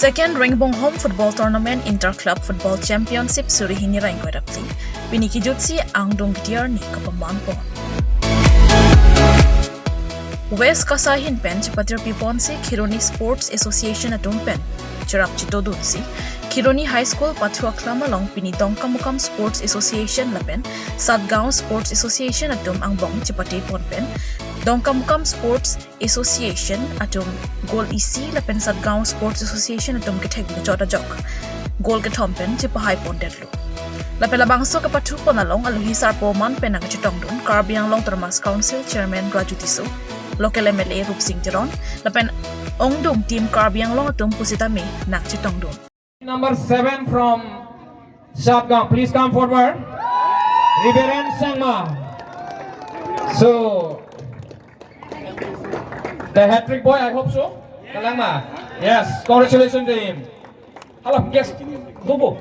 Second Ringbong Home Football Tournament Inter-Club Football Championship Surihini Raingkoidapli Pinikijutsi Angdong Gitiar ni Kapamangpon West Kasahin Pen Chipatir Piponsi Kironi Sports Association Atum Pen Chirak Chitodunsi Kironi High School Patua Klamalong Pinidongkamukam Sports Association Lapen Satgaon Sports Association Atum Angbong Chipati Ponpen Dongkamukam Sports Association atum Gol Isi Lapen Satgaon Sports Association atum Githek Chota Jok Gol Gathompen Chipahai Pondetlu Lapela Bangso Kapatu Ponalong Aluhisar Poman Penang Chitongdun Karbiang Long Termas Council Chairman Rajutisu Local MLA Rup Singh Tiron Lapen Ongdung Team Karbiang Long atum Pusitame Nak Chitongdun. Number 7 from Satgaon, please come forward. Reverend Sangma. So the hat-trick boy, I hope so. Kalangma. Yes, congratulations to him. Hello, yes, Dubu.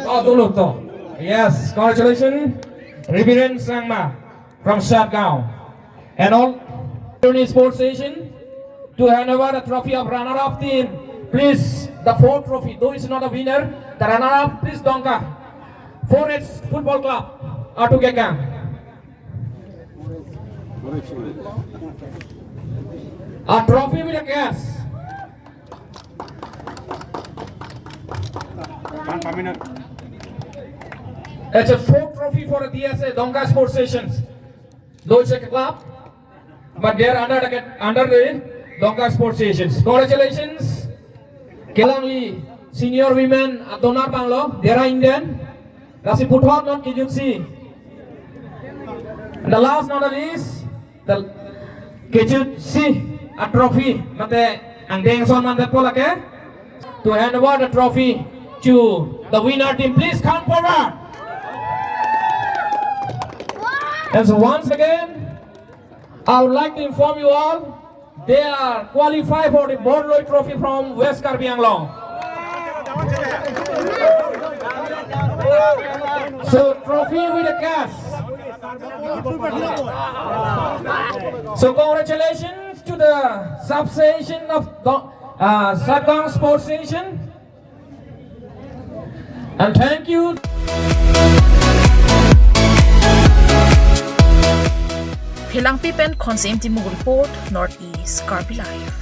Oh, Dulu to. Yes, congratulations, Reverend Sangma from Satgaon. And all Kironi Sports Station to hand over the trophy of runner-up team. Please, the 4th trophy, though it's not a winner, the runner-up, please Donka. 4H Football Club, Atugekang. A trophy with a gas. It's a 4th trophy for a DSA, Donka Sports Stations. Though it's a club, but they're under the Donka Sports Stations. Congratulations, Kelangli, senior women at Donar Banglo, they are Indian. Kasi Puthot not Kijutsi. And the last not the least, the Kijutsi. A trophy, mate ang dengson man that polake to hand over the trophy to the winner team. Please come forward. And so once again, I would like to inform you all, they are qualified for the Borloy Trophy from West Karbi Anglong. So trophy with a cash. So congratulations to the substation of Satgaon Sports Station, and thank you. Philang Pipen Konsim Timur Report Northeast Karbi Live.